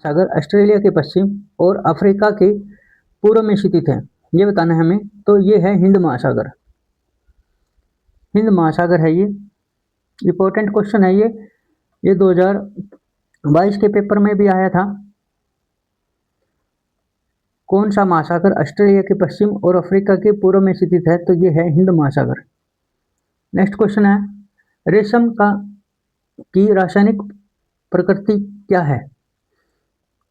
सागर Australia के पश्चिम और Africa के पूर्व में स्थित है, ये बताना है हमें। तो ये है हिंद महासागर। हिंद महासागर है ये। इंपॉर्टेंट क्वेश्चन है ये 2022 के पेपर में भी आया था। कौन सा महासागर ऑस्ट्रेलिया के पश्चिम और अफ्रीका के पूर्व में स्थित है? तो ये है हिंद महासागर। नेक्स्ट क्वेश्चन है, रेशम का की रासायनिक प्रकृति क्या है?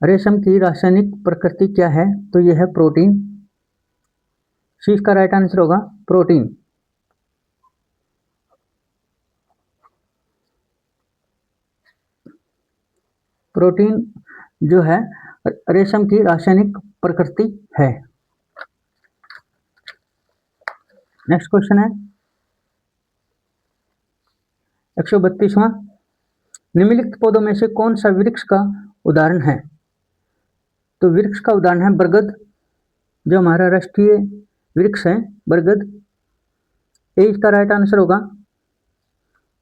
रेशम की रासायनिक प्रकृति क्या है? तो यह है प्रोटीन। सी इसका राइट आंसर होगा प्रोटीन। प्रोटीन जो है रेशम की रासायनिक प्रकृति है। नेक्स्ट क्वेश्चन है 132वां, निम्नलिखित पौधों में से कौन सा वृक्ष का उदाहरण है? तो वृक्ष का उदाहरण है बरगद, जो हमारा राष्ट्रीय वृक्ष है बरगद। ए इसका राइट आंसर होगा।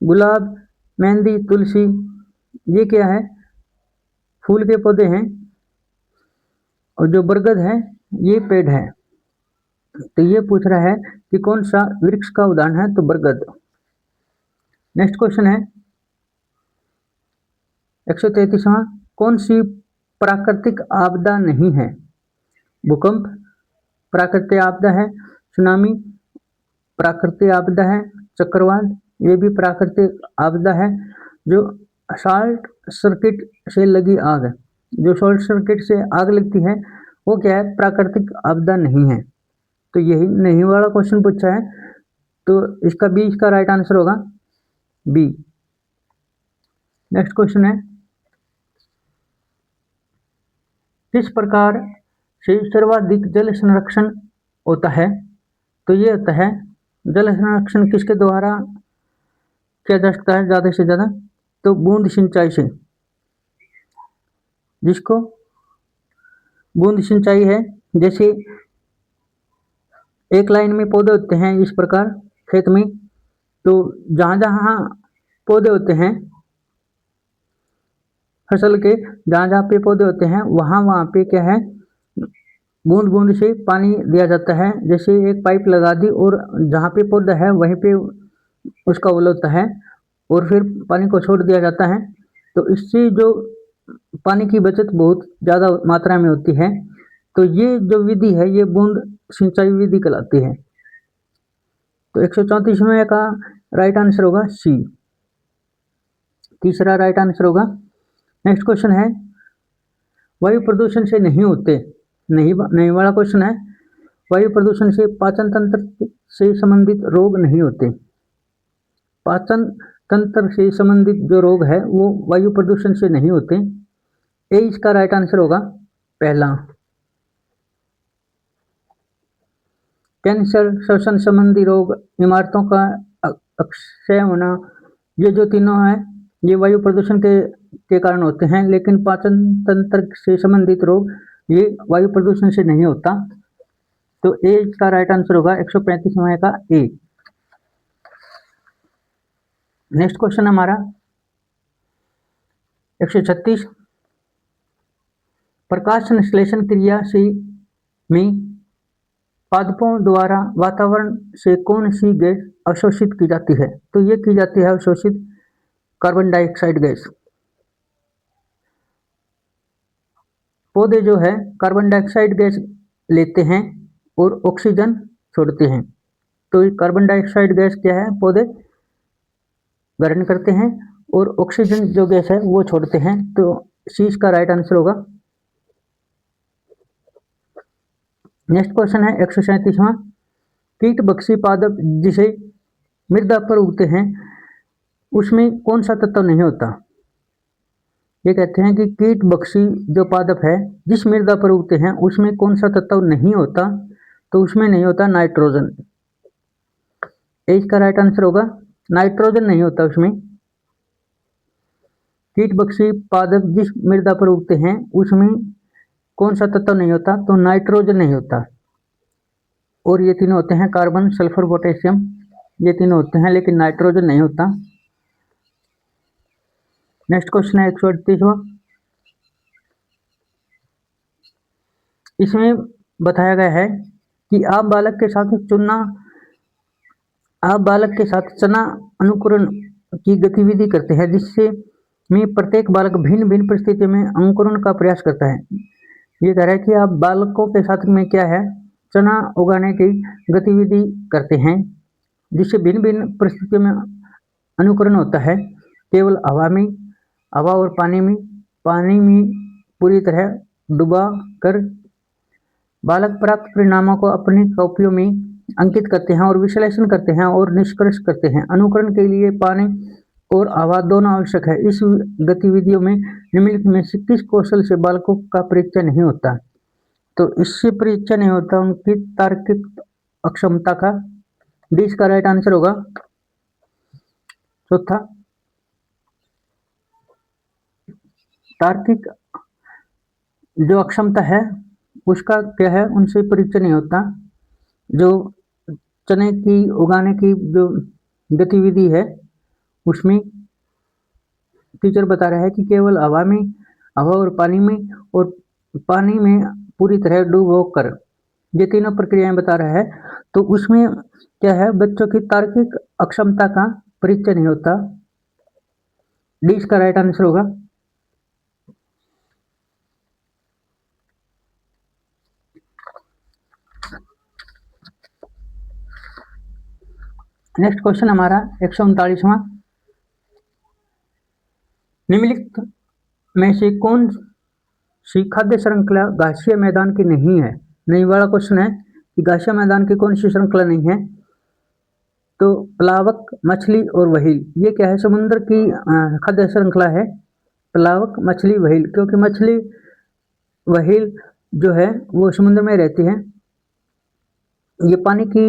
गुलाब, मेहंदी, तुलसी, ये क्या है? फूल के पौधे हैं। और जो बरगद है ये पेड़ है। तो ये पूछ रहा है कि कौन सा वृक्ष का उदाहरण है? तो बरगद। नेक्स्ट क्वेश्चन है 133वां, कौन सी प्राकृतिक आपदा नहीं है? भूकंप प्राकृतिक आपदा है, सुनामी प्राकृतिक आपदा है, चक्रवात ये भी प्राकृतिक आपदा है, जो शॉर्ट सर्किट से लगी आग है, जो शॉर्ट सर्किट से आग लगती है वो क्या है? प्राकृतिक आपदा नहीं है। तो यही नहीं वाला क्वेश्चन पूछा है, तो इसका बी इसका राइट आंसर होगा बी। नेक्स्ट क्वेश्चन है, किस प्रकार से सर्वाधिक जल संरक्षण होता है? तो ये होता है, जल संरक्षण किसके द्वारा किया जा सकता है ज़्यादा से ज़्यादा? तो बूंद सिंचाई से। जिसको बूंद सिंचाई है, जैसे एक लाइन में पौधे होते हैं इस प्रकार खेत में, तो जहाँ जहाँ पौधे होते हैं फसल के, जहाँ जहाँ पे पौधे होते हैं वहाँ पे क्या है? बूंद बूंद से पानी दिया जाता है। जैसे एक पाइप लगा दी और जहाँ पे पौधा है वहीं पे उसका होल होता है और फिर पानी को छोड़ दिया जाता है। तो इससे जो पानी की बचत बहुत ज़्यादा मात्रा में होती है। तो ये जो विधि है ये बूंद सिंचाई विधि कहलाती है। तो 134वें का राइट आंसर होगा सी, तीसरा राइट आंसर होगा। नेक्स्ट क्वेश्चन है, वायु प्रदूषण से नहीं होते, नहीं वाला क्वेश्चन है, वायु प्रदूषण से पाचन तंत्र से संबंधित रोग नहीं होते। पाचन तंत्र से संबंधित जो रोग है वो वायु प्रदूषण से नहीं होते। ए इसका राइट आंसर होगा पहला। कैंसर, श्वसन संबंधी रोग, इमारतों का अक्षय होना, ये जो तीनों हैं ये वायु प्रदूषण के कारण होते हैं, लेकिन पाचन तंत्र से संबंधित रोग ये वायु प्रदूषण से नहीं होता। तो ए इसका राइट आंसर होगा 135वां का ए। नेक्स्ट क्वेश्चन हमारा 136, प्रकाश संश्लेषण क्रिया से में पादपों द्वारा वातावरण से कौन सी गैस अवशोषित की जाती है? तो ये की जाती है अवशोषित कार्बन डाइऑक्साइड गैस। पौधे जो है कार्बन डाइऑक्साइड गैस लेते हैं और ऑक्सीजन छोड़ते हैं। तो कार्बन डाइऑक्साइड गैस क्या है? पौधे ग्रहण करते हैं और ऑक्सीजन जो गैस है वो छोड़ते हैं। तो सी इसका राइट आंसर होगा। नेक्स्ट क्वेश्चन है 137वां, कीट बक्सी पादप जिसे मृदा पर उगते हैं उसमें कौन सा तत्व नहीं होता? ये कहते हैं कि कीट बक्सी जो पादप है जिस मृदा पर उगते हैं उसमें कौन सा तत्व नहीं होता? तो उसमें नहीं होता नाइट्रोजन। इसका राइट आंसर होगा नाइट्रोजन नहीं होता उसमें। कीट बक्सी पादप जिस मृदा पर उगते हैं उसमें कौन सा तत्व नहीं होता? तो नाइट्रोजन नहीं होता। और ये तीनों होते हैं कार्बन, सल्फर, पोटेशियम, ये तीनों होते हैं लेकिन नाइट्रोजन नहीं होता। नेक्स्ट क्वेश्चन है 138वां, इसमें बताया गया है कि आप बालक के साथ चना अनुकरण की गतिविधि करते हैं, जिससे में प्रत्येक बालक भिन्न भिन्न परिस्थितियों में अंकुरण का प्रयास करता है। ये कह रहा है कि आप बालकों के साथ में क्या है, चना उगाने की गतिविधि करते हैं, जिससे भिन्न भिन्न परिस्थितियों में अनुकरण होता है। केवल हवा और पानी में पूरी तरह डुबा कर बालक प्राप्त परिणामों को अपनी कॉपियों में अंकित करते हैं और विश्लेषण करते हैं और निष्कर्ष करते हैं। अनुकरण के लिए पानी और हवा दोनों आवश्यक है। इस गतिविधियों में निम्नलिखित में से किस कौशल से बालकों का परिचय नहीं होता? तो इससे परिचय नहीं होता उनकी तार्किक अक्षमता का। डी इसका राइट आंसर होगा। चौथा, तार्किक जो अक्षमता है उसका क्या है, उनसे परिचय नहीं होता। जो चने की उगाने की जो गतिविधि है उसमें टीचर बता रहा है कि केवल हवा और पानी में पूरी तरह डूबो कर, ये तीनों प्रक्रियाएं बता रहा है। तो उसमें क्या है, बच्चों की तार्किक अक्षमता का परिचय नहीं होता। डी इसका राइट आंसर होगा। नेक्स्ट क्वेश्चन हमारा 139वां। निम्नलिखित में से कौन सी खाद्य श्रृंखला घासीय मैदान की नहीं है? नहीं वाला क्वेश्चन है कि घासीय मैदान की कौन सी श्रृंखला नहीं है? तो प्लावक, मछली और व्हेल, ये क्या है, समुद्र की खाद्य श्रृंखला है। प्लावक, मछली, व्हेल, क्योंकि मछली व्हेल जो है वो समुद्र में रहती है। ये पानी की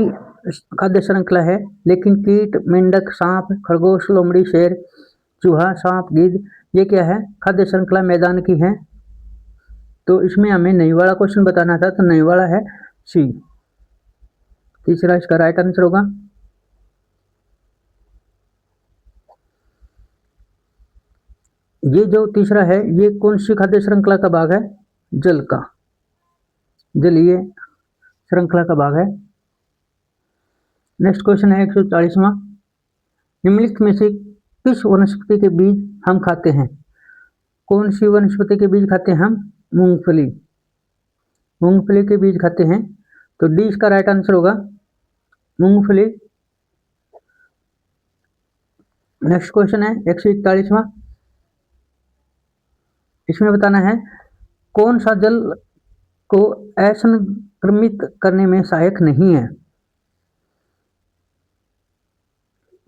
खाद्य श्रृंखला है। लेकिन कीट, मेंढक, सांप, खरगोश, लोमड़ी, शेर, चूहा, सांप, गिद्ध, ये क्या है, खाद्य श्रृंखला मैदान की है। तो इसमें हमें नहीं वाला क्वेश्चन बताना था, तो नहीं वाला है सी। तीसरा इसका राइट आंसर होगा। ये जो तीसरा है ये कौन सी खाद्य श्रृंखला का भाग है? जल का, जलीय श्रृंखला का भाग है। नेक्स्ट क्वेश्चन है 140वां। निम्नलिखित में से किस वनस्पति के बीज हम खाते हैं? कौन सी वनस्पति के बीज खाते हैं हम? मूंगफली, मूंगफली के बीज खाते हैं। तो डी इसका राइट आंसर होगा, मूंगफली। नेक्स्ट क्वेश्चन है 141वां। इसमें बताना है कौन सा जल को असंक्रमित करने में सहायक नहीं है?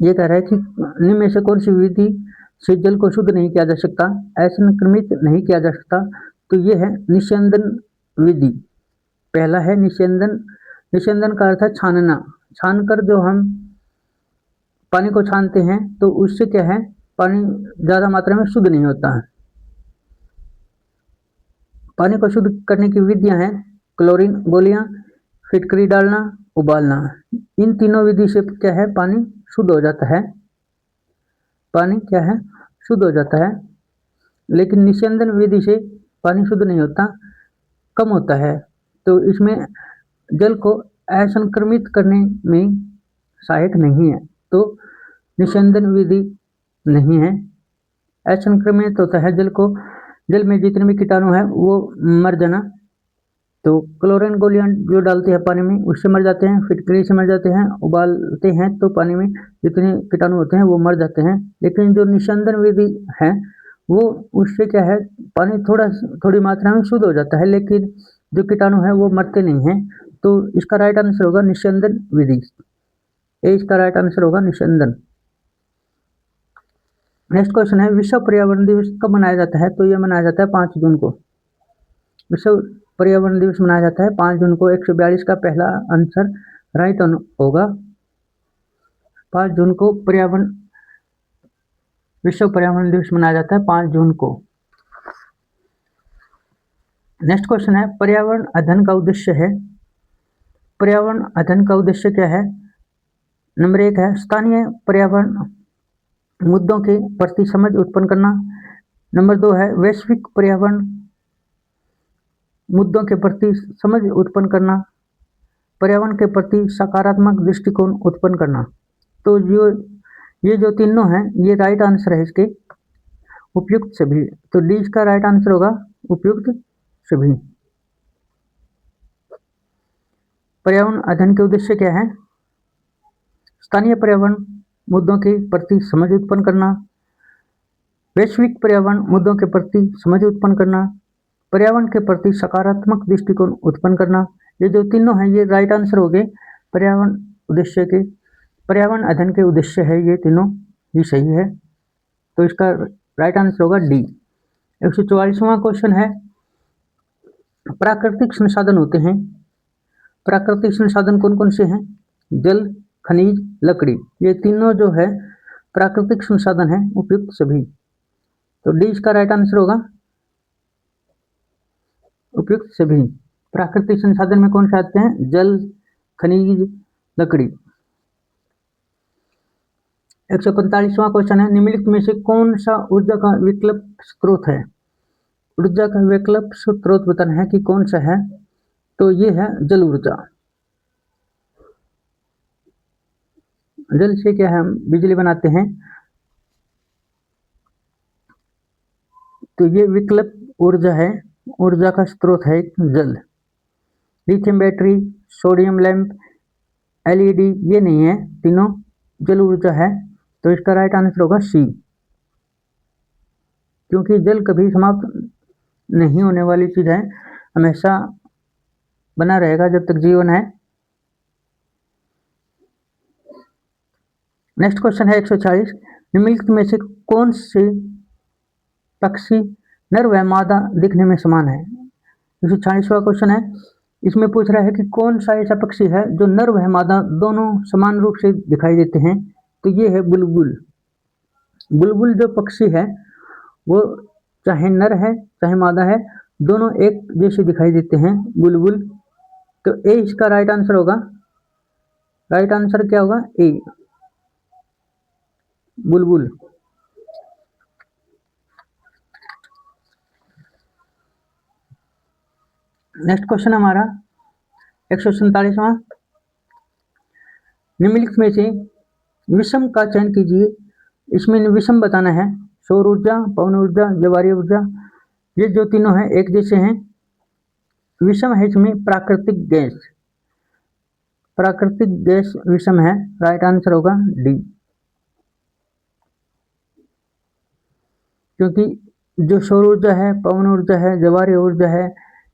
ये कह रहा है कि निम्न में से कौन सी विधि से जल को शुद्ध नहीं किया जा सकता, असंक्रमित नहीं किया जा सकता? तो ये है निस्यंदन विधि। पहला है निस्यंदन। निस्यंदन का अर्थ है छानना। छानकर जो हम पानी को छानते हैं तो उससे क्या है, पानी ज़्यादा मात्रा में शुद्ध नहीं होता है। पानी को शुद्ध करने की विधियां हैं क्लोरीन गोलियां, फिटकरी डालना, उबालना। इन तीनों विधि से क्या है, पानी शुद्ध हो जाता है। पानी क्या है, शुद्ध हो जाता है। लेकिन निस्यंदन विधि से पानी शुद्ध नहीं होता, कम होता है। तो इसमें जल को असंक्रमित करने में सहायक नहीं है। तो निस्यंदन विधि नहीं है। असंक्रमित होता है जल में जितने भी कीटाणु हैं वो मर जाना। तो क्लोरीन गोलियां जो डालते हैं पानी में उससे मर जाते हैं, फिटकरी से मर जाते हैं, उबालते हैं तो पानी में जितने कीटाणु होते हैं वो मर जाते हैं। लेकिन जो निस्यंदन विधि है वो उससे क्या है, पानी थोड़ी मात्रा में शुद्ध हो जाता है, लेकिन जो कीटाणु है वो मरते नहीं हैं। तो इसका राइट आंसर होगा निस्यंदन विधि। ए इसका राइट आंसर होगा निस्यंदन। नेक्स्ट क्वेश्चन है विश्व पर्यावरण दिवस कब मनाया जाता है? तो यह मनाया जाता है 5 जून को। विश्व पर्यावरण दिवस मनाया जाता है 5 जून को। 142 का पहला आंसर राइट होगा। 5 जून को विश्व पर्यावरण दिवस मनाया जाता है 5 जून को। नेक्स्ट क्वेश्चन है पर्यावरण अध्ययन का उद्देश्य है। पर्यावरण अध्ययन का उद्देश्य क्या है? नंबर 1 है स्थानीय पर्यावरण मुद्दों के प्रति समझ उत्पन्न करना। नंबर 2 है वैश्विक पर्यावरण मुद्दों के प्रति समझ उत्पन्न करना, पर्यावरण के प्रति सकारात्मक दृष्टिकोण उत्पन्न करना। तो ये जो तीनों हैं ये राइट आंसर है इसके, उपयुक्त सभी। तो डी इसका राइट आंसर होगा, उपयुक्त सभी। पर्यावरण अध्ययन के उद्देश्य क्या है? स्थानीय पर्यावरण मुद्दों के प्रति समझ उत्पन्न करना, वैश्विक पर्यावरण मुद्दों के प्रति समझ उत्पन्न करना, पर्यावरण के प्रति सकारात्मक दृष्टिकोण उत्पन्न करना। ये जो तीनों हैं ये राइट आंसर हो गए पर्यावरण उद्देश्य के, पर्यावरण अध्ययन के उद्देश्य है, ये तीनों ही सही है। तो इसका राइट आंसर होगा डी। 144वां क्वेश्चन है, प्राकृतिक संसाधन होते हैं। प्राकृतिक संसाधन कौन कौन से हैं? जल, खनिज, लकड़ी, ये तीनों जो है प्राकृतिक संसाधन है, उपयुक्त सभी। तो डी इसका राइट आंसर होगा, उपयुक्त सभी। प्राकृतिक संसाधन में कौन से आते हैं? जल, खनिज, लकड़ी। 145वां क्वेश्चन है, निम्नलिखित में से कौन सा ऊर्जा का विकल्प स्रोत है? ऊर्जा का विकल्प स्रोत बताना है कि कौन सा है। तो ये है जल ऊर्जा। जल से क्या है, हम बिजली बनाते हैं। तो ये विकल्प ऊर्जा है, ऊर्जा का स्रोत है जल। Lithium battery, sodium lamp, LED ये नहीं है, तीनों जल ऊर्जा है। तो इसका राइट आंसर होगा सी, क्योंकि जल कभी समाप्त नहीं होने वाली चीज है, हमेशा बना रहेगा जब तक जीवन है। नेक्स्ट क्वेश्चन है 140, निम्नलिखित में से कौन से पक्षी नर व मादा दिखने में समान है? 140वां क्वेश्चन है, इसमें पूछ रहा है कि कौन सा ऐसा पक्षी है जो नर व मादा दोनों समान रूप से दिखाई देते हैं। तो ये है बुलबुल। बुलबुल जो पक्षी है वो चाहे नर है चाहे मादा है, दोनों एक जैसे दिखाई देते हैं, बुलबुल। तो ए इसका राइट आंसर होगा। राइट आंसर क्या होगा? ए, बुलबुल। नेक्स्ट क्वेश्चन हमारा 147वां, निम्नलिखित में से विषम का चयन कीजिए। इसमें विषम बताना है, सौर ऊर्जा, पवन ऊर्जा, जवारीय ऊर्जा, ये जो तीनों हैं एक जैसे हैं। विषम है इसमें प्राकृतिक गैस, प्राकृतिक गैस विषम है, राइट आंसर होगा डी। क्योंकि जो सौर ऊर्जा है, पवन ऊर्जा है, जवारीय ऊर्जा है,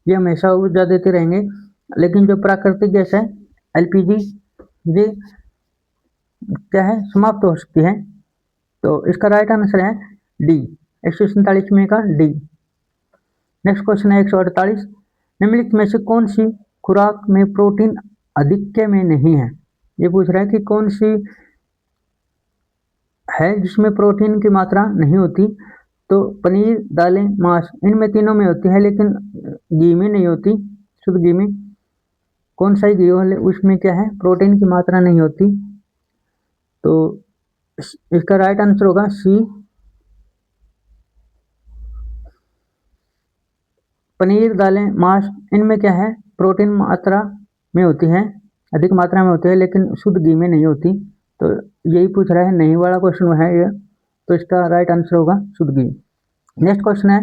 ये हमेशा ऊर्जा देते रहेंगे, लेकिन जो प्राकृतिक गैस है एलपीजी, ये क्या है, समाप्त हो सकती है। तो इसका राइट आंसर है डी, 147 में का डी। नेक्स्ट क्वेश्चन है 148, निम्नलिखित में से कौन सी खुराक में प्रोटीन अधिक्य में नहीं है? ये पूछ रहा है कि कौन सी है जिसमें प्रोटीन की मात्रा नहीं होती। तो पनीर, दालें, मांस, इनमें तीनों में होती है, लेकिन घी में नहीं होती। शुद्ध घी में कौन सा ही घी हो, उसमें क्या है, प्रोटीन की मात्रा नहीं होती। तो इसका राइट आंसर होगा सी, पनीर, दालें, मांस, इनमें क्या है, प्रोटीन मात्रा में होती है, अधिक मात्रा में होती है, लेकिन शुद्ध घी में नहीं होती। तो यही पूछ रहा है, नहीं वाला क्वेश्चन है ये। तो इसका राइट आंसर होगा शुद्ध घी। नेक्स्ट क्वेश्चन है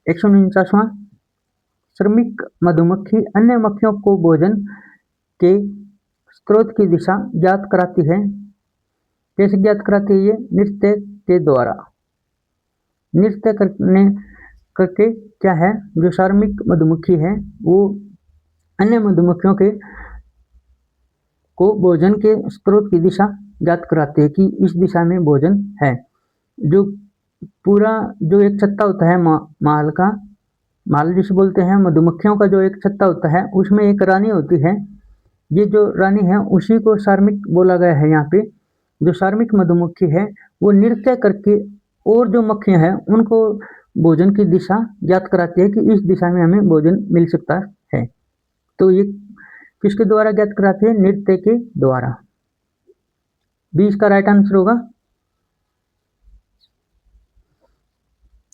149वां, श्रमिक मधुमक्खी अन्य मक्खियों को भोजन के स्रोत की दिशा ज्ञात कराती है। कैसे ज्ञात कराती है? ये नृत्य के द्वारा। नृत्य करके क्या है, जो श्रमिक मधुमक्खी है वो अन्य मधुमक्खियों के को भोजन के स्रोत की दिशा ज्ञात कराती है कि इस दिशा में भोजन है। जो पूरा जो एक छत्ता होता है माल का, माल जिसे बोलते हैं, मधुमक्खियों का जो एक छत्ता होता है उसमें एक रानी होती है। ये जो रानी है उसी को श्रमिक बोला गया है। यहाँ पे जो श्रमिक मधुमक्खी है वो नृत्य करके और जो मक्खियाँ हैं उनको भोजन की दिशा ज्ञात कराती है कि इस दिशा में हमें भोजन मिल सकता है। तो ये किसके द्वारा ज्ञात कराती है? नृत्य के द्वारा। बी इसका राइट आंसर होगा।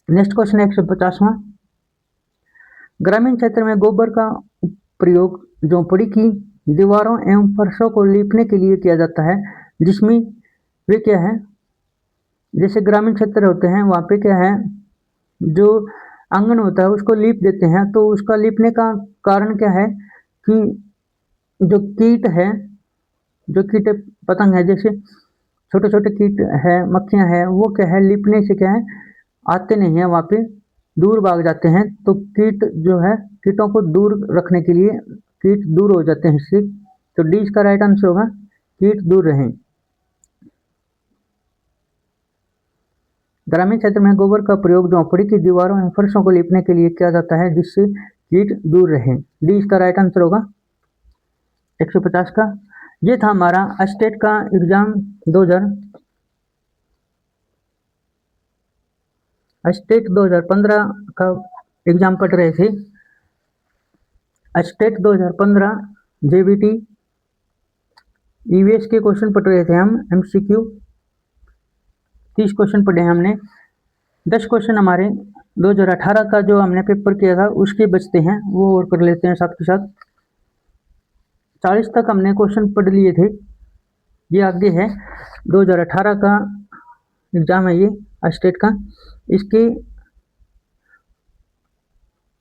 नेक्स्ट क्वेश्चन है 150वां, ग्रामीण क्षेत्र में गोबर का प्रयोग झोंपड़ी की दीवारों एवं फर्शों को लीपने के लिए किया जाता है, जिसमें वे क्या है, जैसे ग्रामीण क्षेत्र होते हैं वहाँ पे क्या है, जो आंगन होता है उसको लीप देते हैं। तो उसका लीपने का कारण क्या है कि जो कीट है, जो कीट पतंग है, जैसे छोटे छोटे कीट है, मक्खियां है, वो क्या है लीपने से क्या है आते नहीं है, वहाँ पे दूर भाग जाते हैं। तो कीट जो है, कीटों को दूर रखने के लिए कीट दूर हो जाते हैं इससे। तो डी इसका राइट आंसर होगा, कीट दूर रहें। ग्रामीण क्षेत्र में गोबर का प्रयोग झोंपड़ी की दीवारों एवं फर्शों को लीपने के लिए किया जाता है, जिससे कीट दूर रहें। डी इसका राइट आंसर होगा 150 का। ये था हमारा स्टेट का एग्जाम 2015 का एग्जाम पढ़ रहे थे। स्टेट 2015 जेबीटी ईवीएस के क्वेश्चन पढ़ रहे थे हम। एमसीक्यू 30 क्वेश्चन पढ़े हमने। 10 क्वेश्चन हमारे 2018 का जो हमने पेपर किया था उसके बचते हैं, वो और कर लेते हैं साथ के साथ। 40 तक हमने क्वेश्चन पढ़ लिए थे। ये आगे है 2018 का एग्जाम है, ये स्टेट का। इसके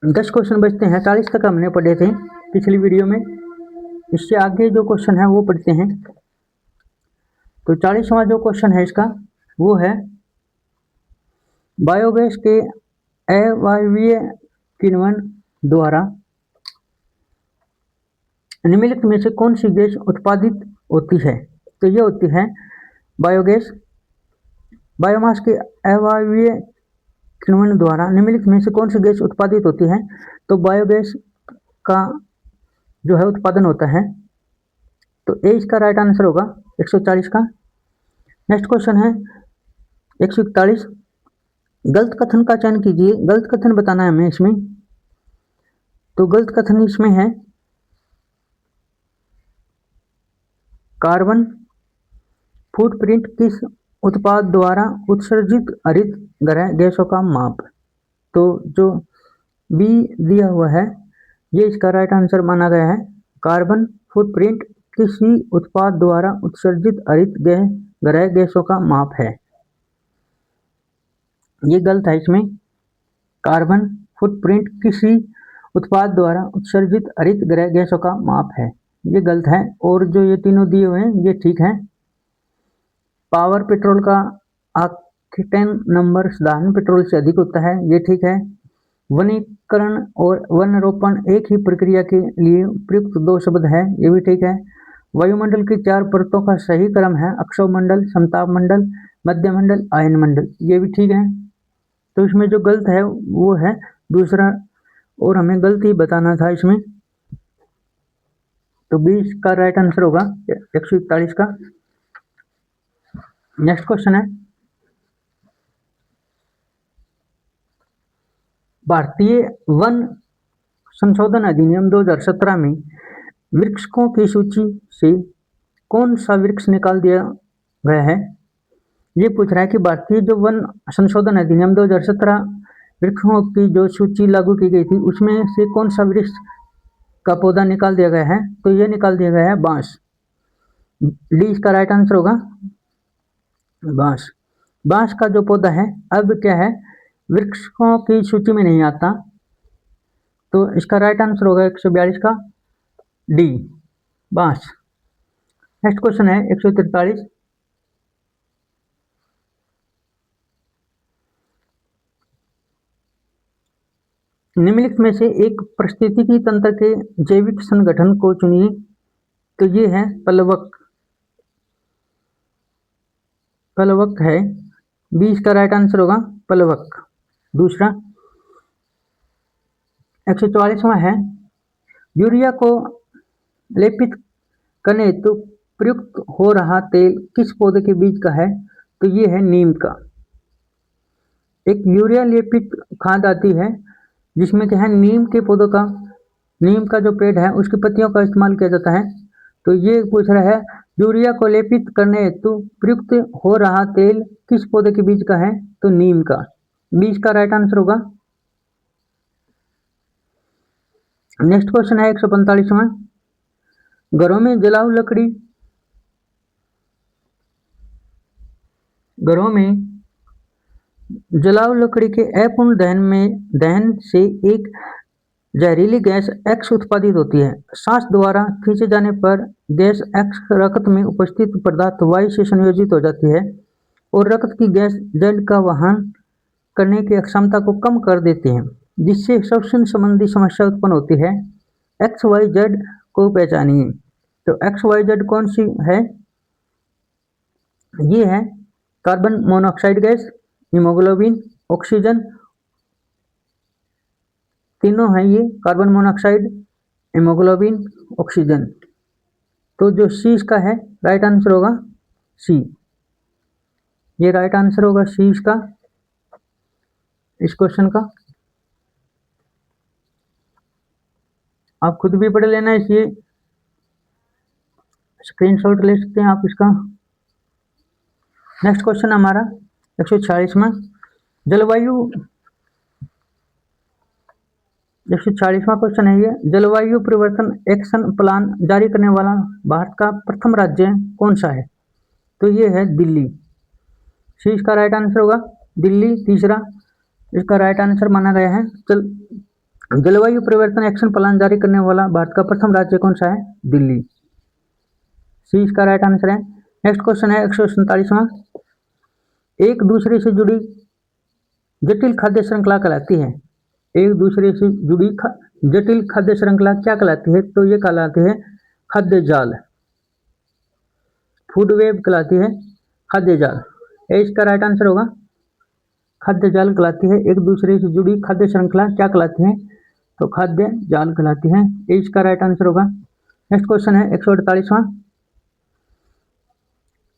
10 क्वेश्चन बचते हैं। 40 तक हमने पढ़े थे पिछली वीडियो में। इससे आगे जो क्वेश्चन है वो पढ़ते हैं। तो 40वां जो क्वेश्चन है इसका वो है, बायोगैस के अवायवीय किण्वन द्वारा निम्नलिखित में से कौन सी गैस उत्पादित होती है? तो ये होती है बायोगैस। बायोमास के अवायवीय किण्वन द्वारा निम्नलिखित में से कौन सी गैस उत्पादित होती है? तो बायोगैस का जो है उत्पादन होता है। तो ए इसका राइट आंसर होगा 140 का। नेक्स्ट क्वेश्चन है 141, गलत कथन का चयन कीजिए। गलत कथन बताना है हमें इसमें। तो गलत कथन इसमें है, कार्बन फुटप्रिंट किस उत्पाद द्वारा उत्सर्जित हरित गृह गैसों का माप। तो जो बी दिया हुआ है ये इसका राइट आंसर माना गया है। कार्बन फुटप्रिंट किसी उत्पाद द्वारा उत्सर्जित हरित गृह गैसों का माप है। ये गलत है इसमें। कार्बन फुटप्रिंट किसी उत्पाद द्वारा उत्सर्जित हरित गृह गैसों का माप है, ये गलत है। और जो ये तीनों दिए हुए हैं ये ठीक है। पावर पेट्रोल का ऑक्टेन नंबर साधारण पेट्रोल से अधिक होता है, ये ठीक है। वनीकरण और वनरोपण एक ही प्रक्रिया के लिए प्रयुक्त दो शब्द है, ये भी ठीक है। वायुमंडल की 4 परतों का सही क्रम है अक्षोमंडल, समताप मंडल, मध्यमंडल, आयन मंडल, ये भी ठीक है। तो इसमें जो गलत है वो है दूसरा, और हमें गलत ही बताना था इसमें। तो 20 का राइट आंसर होगा 141 का। नेक्स्ट क्वेश्चन है, भारतीय वन संशोधन अधिनियम 2017 में वृक्षों की सूची से कौन सा वृक्ष निकाल दिया गया है? ये पूछ रहा है कि भारतीय जो वन संशोधन अधिनियम 2017 वृक्षों की जो सूची लागू की गई थी उसमें से कौन सा वृक्ष का पौधा निकाल दिया गया है? तो ये निकाल दिया गया है बांस। डी इसका राइट आंसर होगा बांस। बांस का जो पौधा है अब क्या है वृक्षों की सूची में नहीं आता, तो इसका राइट आंसर होगा 142 का डी बांस। नेक्स्ट क्वेश्चन है 143, निम्नलिखित में से एक पारिस्थितिकी तंत्र के जैविक संगठन को चुनिए। तो ये है प्लवक। प्लवक है, 20 का राइट आंसर होगा प्लवक दूसरा। 144वां है, यूरिया को लेपित करने हेतु प्रयुक्त हो रहा तेल किस पौधे के बीज का है? तो ये है नीम का। एक यूरिया लेपित खाद आती है जिसमें क्या है नीम के पौधों का, नीम का जो पेड़ है उसकी पत्तियों का इस्तेमाल किया जाता है। तो ये पूछ रहा है यूरिया को लेपित करने हेतु प्रयुक्त हो रहा तेल किस पौधे के बीज का है? तो नीम का। 20 का राइट आंसर होगा नेक्स्ट क्वेश्चन है 145वां। घरों में जलाऊ लकड़ी, घरों में जलाऊ लकड़ी के अपूर्ण दहन से एक जहरीली गैस एक्स उत्पादित होती है। सांस द्वारा खींचे जाने पर गैस एक्स रक्त में उपस्थित पदार्थ वायु से संयोजित हो जाती है और रक्त की गैस जल का वहन करने की क्षमता को कम कर देती है, जिससे श्वसन संबंधी समस्या उत्पन्न होती है। एक्स वाई जेड को पहचानिए। तो एक्स वाई जेड कौन सी है? ये है carbon monoxide gas, haemoglobin, oxygen, तीनों है ये, कार्बन मोनोऑक्साइड, हीमोग्लोबिन, ऑक्सीजन। तो जो सी इसका है राइट आंसर होगा सी। ये राइट आंसर होगा सी इसका, इस क्वेश्चन का। आप खुद भी पढ़ लेना, इसलिए स्क्रीनशॉट ले सकते हैं आप इसका। नेक्स्ट क्वेश्चन हमारा 146वां। जलवायु 146वां क्वेश्चन है ये। जलवायु परिवर्तन एक्शन प्लान जारी करने वाला भारत का प्रथम राज्य कौन सा है? तो ये है दिल्ली। सी इसका राइट आंसर होगा दिल्ली, तीसरा इसका राइट आंसर माना गया है। जलवायु परिवर्तन एक्शन प्लान जारी करने वाला भारत का प्रथम राज्य कौन सा है? दिल्ली। सी इसका राइट आंसर है। नेक्स्ट क्वेश्चन है 147वां। एक दूसरे से जुड़ी जटिल खाद्य श्रृंखला कहलाती है। एक दूसरे से जुड़ी जटिल खाद्य श्रृंखला क्या कहलाती है? तो ये कहलाती है खाद्य जाल, फूड वेब कहलाती है खाद्य जाल। ए इसका राइट आंसर होगा खाद्य जाल कहलाती है। एक दूसरे से जुड़ी खाद्य श्रृंखला क्या कहलाती है? तो खाद्य जाल कहलाती है। ए इसका राइट आंसर होगा। नेक्स्ट क्वेश्चन है 148वां।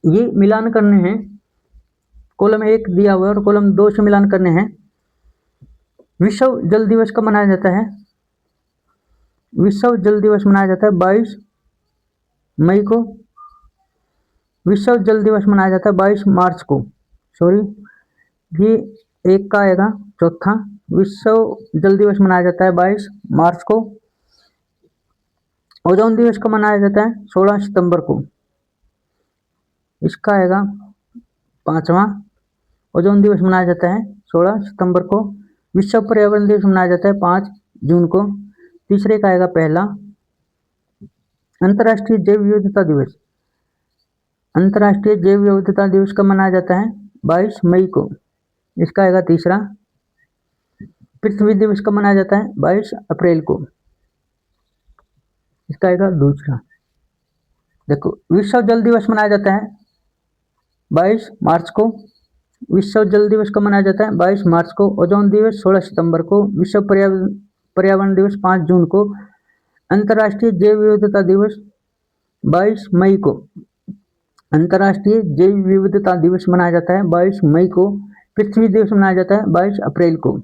ये मिलान करने हैं, कॉलम 1 दिया हुआ है और कॉलम 2 से मिलान करने हैं। विश्व जल दिवस कब मनाया जाता है? विश्व जल दिवस मनाया जाता है 22 मई को। विश्व जल दिवस मनाया जाता है 22 मार्च को। सॉरी, ये एक का आएगा चौथा। विश्व जल दिवस मनाया जाता है 22 मार्च को। ओजोन दिवस कब मनाया जाता है? 16 सितंबर को। इसका आएगा पांचवा। ओजोन दिवस मनाया जाता है 16 सितंबर को। विश्व पर्यावरण दिवस मनाया जाता है 5 जून को। तीसरे का आएगा पहला। अंतर्राष्ट्रीय जैव विविधता दिवस, अंतर्राष्ट्रीय जैव विविधता दिवस कब मनाया जाता है? 22 मई को। इसका आएगा तीसरा। पृथ्वी दिवस कब मनाया जाता है? 22 अप्रैल को। इसका आएगा दूसरा। देखो, विश्व जल दिवस मनाया जाता है 22 मार्च को। विश्व जल दिवस कब मनाया जाता है? 22 मार्च को। ओजोन दिवस 16 सितंबर को। विश्व पर्यावरण दिवस 5 जून को। अंतर्राष्ट्रीय जैव विविधता दिवस 22 मई को। अंतर्राष्ट्रीय जैव विविधता दिवस मनाया जाता है 22 मई को। पृथ्वी दिवस मनाया जाता है 22 अप्रैल को।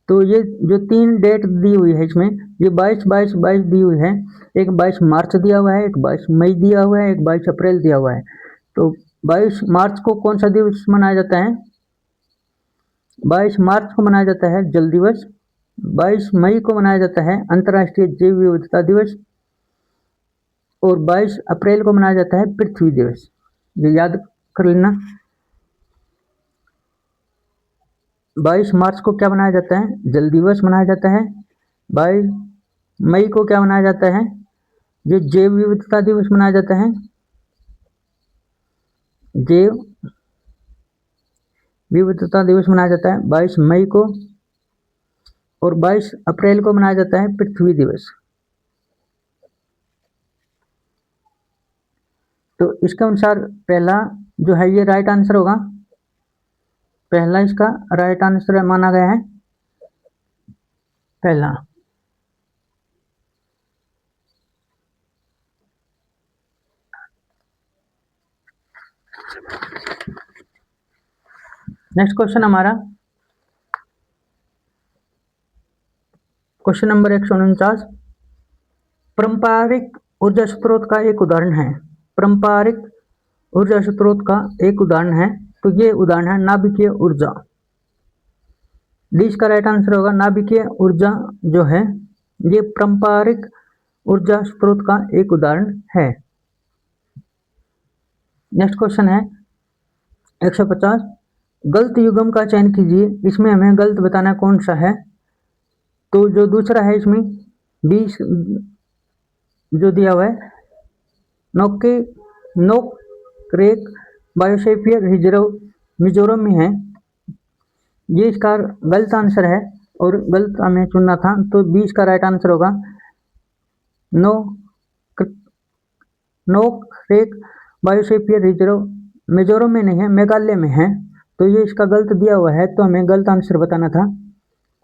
तो ये जो 3 डेट दी हुई है इसमें, ये 22 दी हुई है। एक 22 मार्च दिया हुआ है, एक 22 मई दिया हुआ है, एक 22 अप्रैल दिया हुआ है। तो 22 मार्च को कौन सा दिवस मनाया जाता है? 22 मार्च को मनाया जाता है जल दिवस। 22 मई को मनाया जाता है अंतर्राष्ट्रीय जैव विविधता दिवस। और 22 अप्रैल को मनाया जाता है पृथ्वी दिवस। ये याद कर लेना। 22 मार्च को क्या मनाया जाता है? जल दिवस मनाया जाता है। 22 मई को क्या मनाया जाता है? जो जैव विविधता दिवस मनाया जाता है, जैव विविधता दिवस मनाया जाता है 22 मई को। और 22 अप्रैल को मनाया जाता है पृथ्वी दिवस। तो इसके अनुसार पहला जो है ये राइट आंसर होगा। पहला इसका राइट आंसर माना गया है पहला। नेक्स्ट क्वेश्चन हमारा क्वेश्चन नंबर 149। पारंपरिक ऊर्जा स्रोत का एक उदाहरण है। पारंपरिक ऊर्जा स्रोत का एक उदाहरण है, तो ये उदाहरण है नाभिकीय ऊर्जा। डी इसका राइट आंसर होगा। नाभिकीय ऊर्जा जो है ये पारंपरिक ऊर्जा स्रोत का एक उदाहरण है। नेक्स्ट क्वेश्चन है 150। गलत युग्म का चयन कीजिए, इसमें हमें गलत बताना कौन सा है। तो जो दूसरा है इसमें 20 जो दिया हुआ है नोकरेक बायोस्फीयर रिजर्व मिजोरम में है, ये इसका गलत आंसर है और गलत हमें चुनना था। तो 20 का राइट आंसर होगा नोकरेक बायोस्फीयर रिजर्व मिजोरम में नहीं है, मेघालय में है। तो ये इसका गलत दिया हुआ है, तो हमें गलत आंसर बताना था।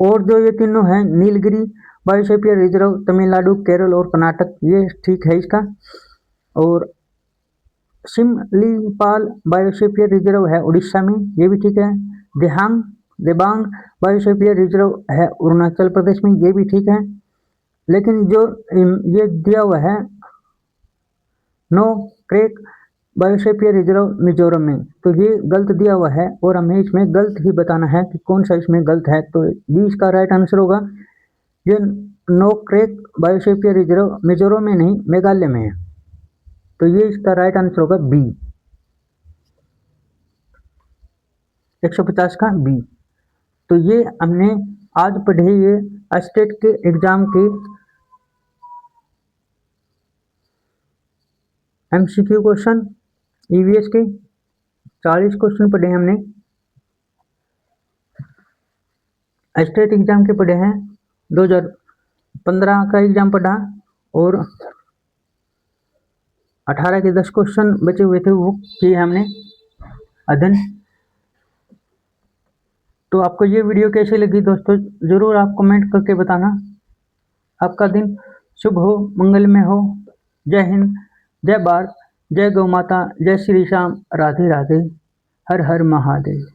और जो ये तीनों हैं नीलगिरी बायोस्फीयर रिजर्व तमिलनाडु, केरल और कर्नाटक, ये ठीक है इसका। और सिमलीपाल बायोस्फीयर रिजर्व है उड़ीसा में, ये भी ठीक है। देबांग बायोस्फीयर रिजर्व है अरुणाचल प्रदेश में, ये भी ठीक है। लेकिन जो ये दिया हुआ है नोकरेक बायोस्फीयर रिजर्व मिजोरम में, तो ये गलत दिया हुआ है और हमें इसमें गलत ही बताना है कि कौन सा इसमें गलत है। तो 20 का राइट आंसर होगा। ये नोकरेक बायोस्फीयर रिजर्व मिजोरम में नहीं, मेघालय में है। तो ये इसका राइट आंसर होगा बी, 150 का बी। तो ये हमने आज पढ़े ये स्टेट के एग्जाम के एमसीक्यू क्वेश्चन, ईवीएस के 40 क्वेश्चन पढ़े हैं हमने। स्टेट एग्जाम के पढ़े हैं, 2015 का एग्जाम पढ़ा और 18 के 10 क्वेश्चन बचे हुए थे, वो किए हमने अध्ययन। तो आपको ये वीडियो कैसी लगी दोस्तों, ज़रूर आप कमेंट करके बताना। आपका दिन शुभ हो, मंगलमय हो। जय हिंद, जय भारत, जय गौ माता, जय श्री श्याम, राधे राधे, हर हर महादेव।